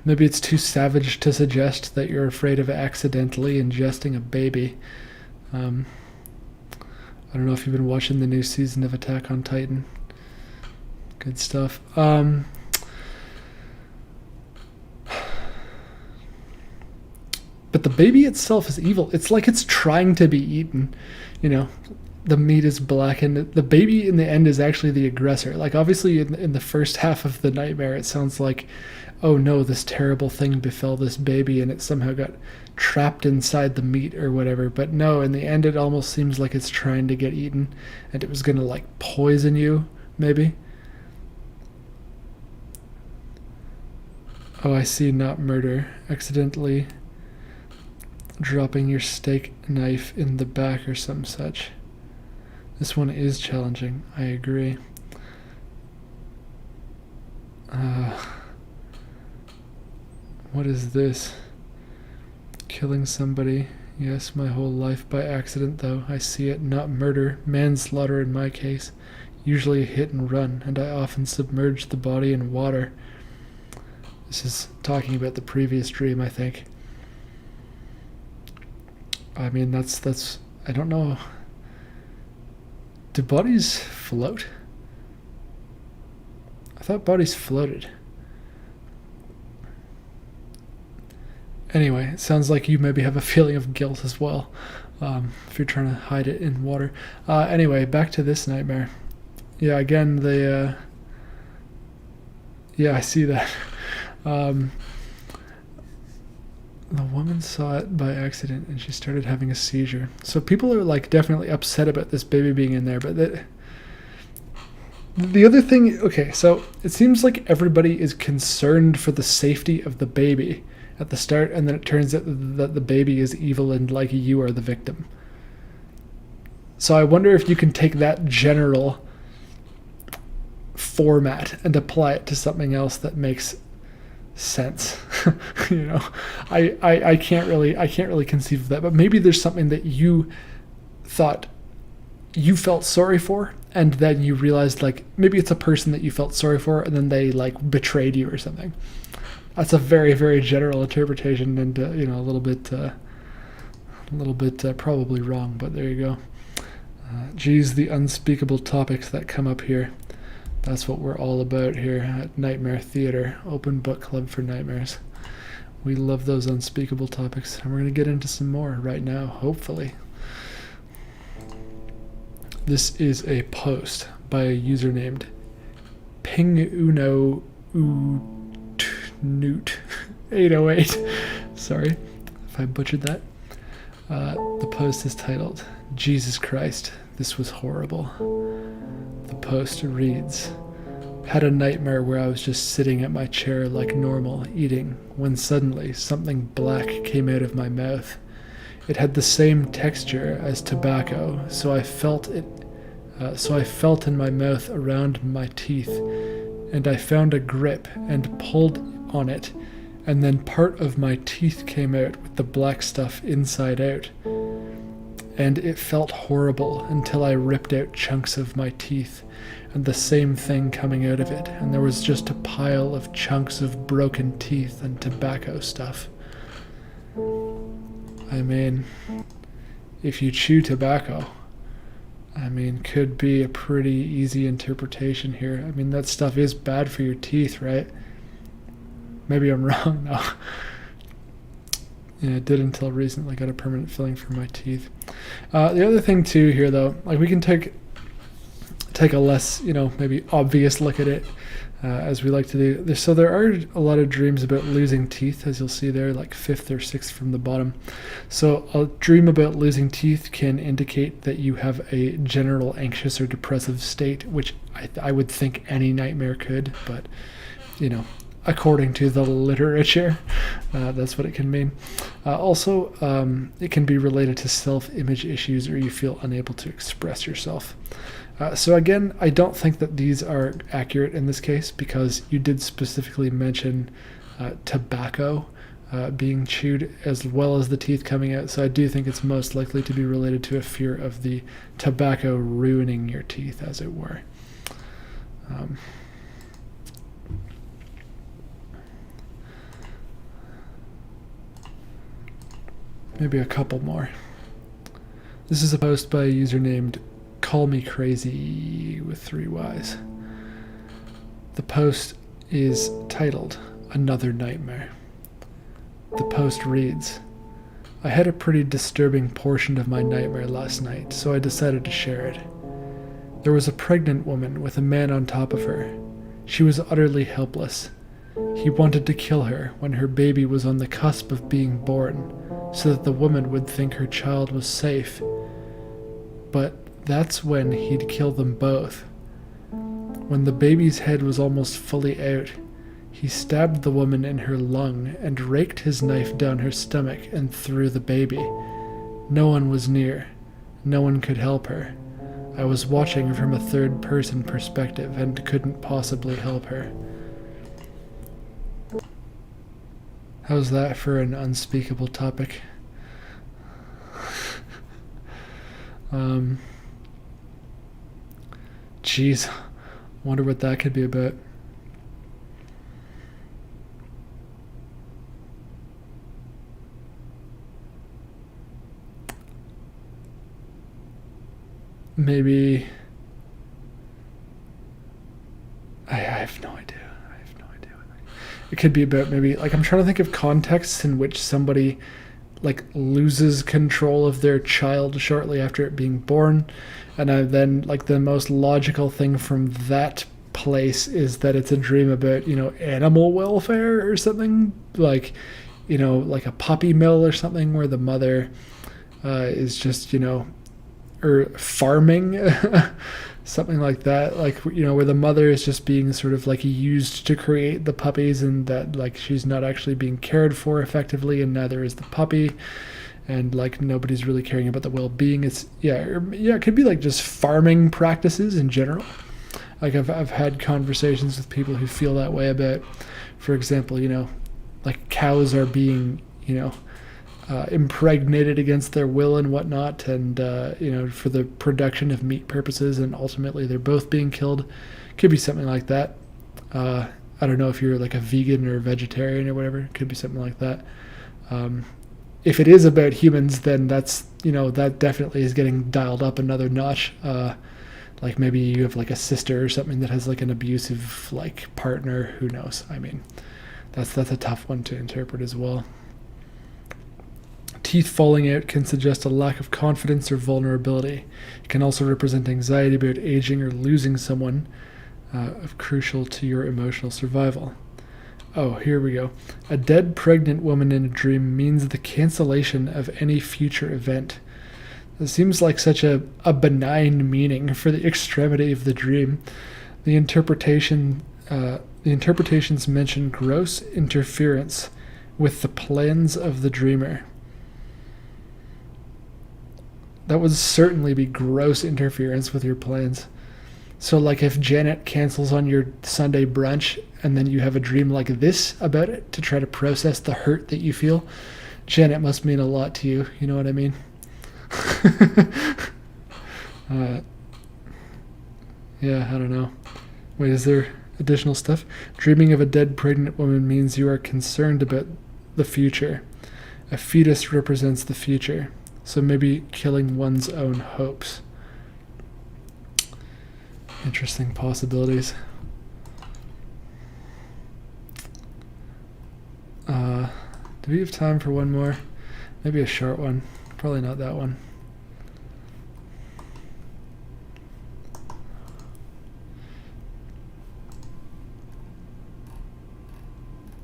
Maybe it's too savage to suggest that you're afraid of accidentally ingesting a baby. I don't know if you've been watching the new season of Attack on Titan. Good stuff. But the baby itself is evil. It's like it's trying to be eaten. The meat is black, and the baby in the end is actually the aggressor. Like, obviously, in the first half of the nightmare, it sounds like, oh no, this terrible thing befell this baby, and it somehow got trapped inside the meat or whatever. But no, in the end, it almost seems like it's trying to get eaten, and it was going to, like, poison you, maybe. Oh, I see, not murder. Accidentally dropping your steak knife in the back or some such. This one is challenging, I agree. What is this? Killing somebody. Yes, my whole life by accident, though. I see it, not murder, manslaughter in my case. Usually a hit and run, and I often submerge the body in water. This is talking about the previous dream, I think. I mean, that's I don't know. Do bodies float? I thought bodies floated. Anyway, it sounds like you maybe have a feeling of guilt as well, if you're trying to hide it in water. Anyway, back to this nightmare. Yeah, again, yeah, I see that. The woman saw it by accident and she started having a seizure. So people are like definitely upset about this baby being in there, but the other thing, okay, so it seems like everybody is concerned for the safety of the baby at the start, and then it turns out that the baby is evil and like you are the victim. So I wonder if you can take that general format and apply it to something else that makes sense. You know, I can't really conceive of that, but maybe there's something that you thought you felt sorry for, and then you realized like maybe it's a person that you felt sorry for and then they like betrayed you or something. That's a very, very general interpretation, and you know, a little bit probably wrong, but there you go. Geez, the unspeakable topics that come up here. That's what we're all about here at Nightmare Theater, open book club for nightmares. We love those unspeakable topics, and we're going to get into some more right now, hopefully. This is a post by a user named Pinguno Newt 808. Sorry if I butchered that. The post is titled, Jesus Christ, this was horrible. The post reads, had a nightmare where I was just sitting at my chair like normal, eating, when suddenly something black came out of my mouth. It had the same texture as tobacco, so I felt in my mouth around my teeth, and I found a grip and pulled on it, and then part of my teeth came out with the black stuff inside out. And it felt horrible until I ripped out chunks of my teeth, and the same thing coming out of it, and there was just a pile of chunks of broken teeth and tobacco stuff. I mean, if you chew tobacco, I mean, could be a pretty easy interpretation here. I mean, that stuff is bad for your teeth, right? Maybe I'm wrong, no. Yeah, I did until recently, got a permanent filling for my teeth. The other thing too here though, like we can take a less, you know, maybe obvious look at it, as we like to do. So there are a lot of dreams about losing teeth, as you'll see there, like 5th or 6th from the bottom. So a dream about losing teeth can indicate that you have a general anxious or depressive state, which I would think any nightmare could, but, you know, according to the literature, that's what it can mean. Also, it can be related to self-image issues, or you feel unable to express yourself. So again, I don't think that these are accurate in this case, because you did specifically mention tobacco being chewed as well as the teeth coming out. So I do think it's most likely to be related to a fear of the tobacco ruining your teeth, as it were. Maybe a couple more. This is a post by a user named Call Me Crazy with 3 Ys. The post is titled Another Nightmare. The post reads, I had a pretty disturbing portion of my nightmare last night, so I decided to share it. There was a pregnant woman with a man on top of her. She was utterly helpless. He wanted to kill her when her baby was on the cusp of being born, so that the woman would think her child was safe. But that's when he'd kill them both. When the baby's head was almost fully out, He stabbed the woman in her lung and raked his knife down her stomach and through the baby. No one was near. No one could help her. I was watching from a third-person perspective and couldn't possibly help her. How's that for an unspeakable topic? Jeez, wonder what that could be about. Maybe I have no idea. It could be about maybe, like, I'm trying to think of contexts in which somebody like loses control of their child shortly after it being born, and then like the most logical thing from that place is that it's a dream about, animal welfare or something, like, like a puppy mill or something where the mother is just, or farming, something like that, like, where the mother is just being sort of like used to create the puppies, and that like she's not actually being cared for effectively, and neither is the puppy, and like nobody's really caring about the well-being. It could be like just farming practices in general. Like I've had conversations with people who feel that way about, for example, like cows are being, impregnated against their will and whatnot, and for the production of meat purposes, and ultimately they're both being killed. Could be something like that. I don't know if you're like a vegan or vegetarian or whatever. Could be something like that. If it is about humans, then that's that definitely is getting dialed up another notch. Like maybe you have like a sister or something that has like an abusive like partner. Who knows? I mean, that's a tough one to interpret as well. Teeth falling out can suggest a lack of confidence or vulnerability. It can also represent anxiety about aging or losing someone crucial to your emotional survival. Oh, here we go. A dead pregnant woman in a dream means the cancellation of any future event. It seems like such a benign meaning for the extremity of the dream. The interpretations mention gross interference with the plans of the dreamer. That would certainly be gross interference with your plans. So like if Janet cancels on your Sunday brunch and then you have a dream like this about it to try to process the hurt that you feel, Janet must mean a lot to you. You know what I mean? Yeah, I don't know. Wait, is there additional stuff? Dreaming of a dead pregnant woman means you are concerned about the future. A fetus represents the future. So maybe killing one's own hopes. Interesting possibilities. Do we have time for one more? Maybe a short one. Probably not that one.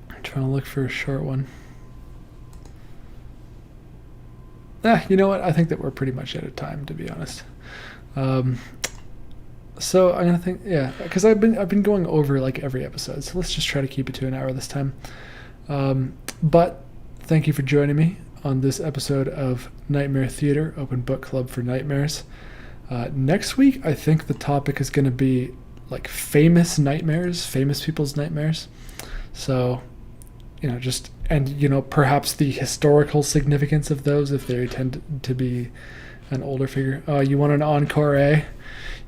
I'm trying to look for a short one. You know what? I think that we're pretty much out of time, to be honest. So I'm gonna think, because I've been going over like every episode, so let's just try to keep it to an hour this time. But thank you for joining me on this episode of Nightmare Theater, Open Book Club for Nightmares. Next week, I think the topic is going to be like famous nightmares, famous people's nightmares. So, perhaps the historical significance of those if they tend to be an older figure. You want an encore, eh?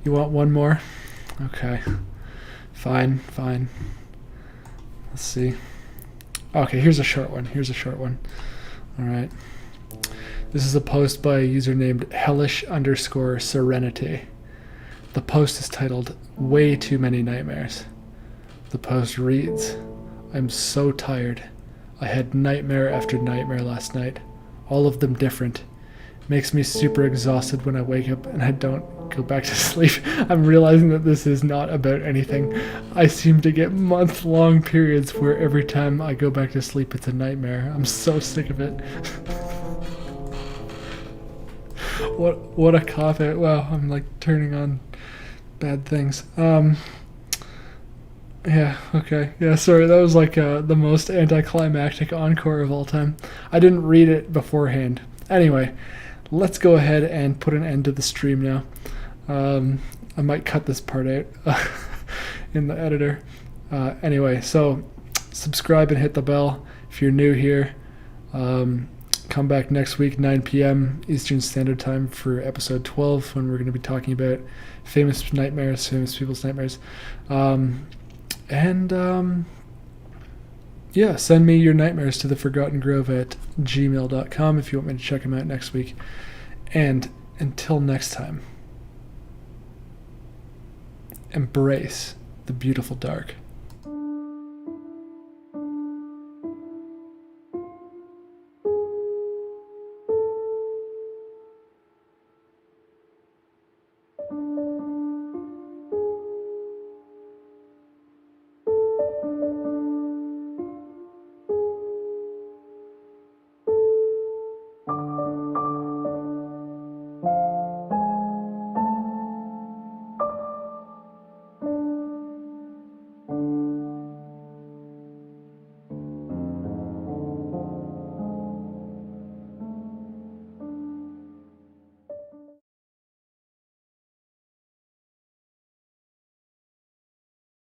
You want one more? Okay. Fine. Let's see. Okay, here's a short one. All right. This is a post by a user named hellish_serenity. The post is titled, Way Too Many Nightmares. The post reads, I'm so tired. I had nightmare after nightmare last night. All of them different. Makes me super exhausted when I wake up and I don't go back to sleep. I'm realizing that this is not about anything. I seem to get month-long periods where every time I go back to sleep it's a nightmare. I'm so sick of it. What a cop-out. Wow, I'm like turning on bad things. Yeah, okay. Yeah, sorry, that was like the most anticlimactic encore of all time. I didn't read it beforehand. Anyway, let's go ahead and put an end to the stream now. I might cut this part out in the editor. Anyway, so subscribe and hit the bell if you're new here. Come back next week, 9 p.m. Eastern Standard Time for episode 12, when we're going to be talking about famous nightmares, famous people's nightmares. Yeah, send me your nightmares to theforgottengrove at gmail.com if you want me to check them out next week. And until next time, embrace the beautiful dark.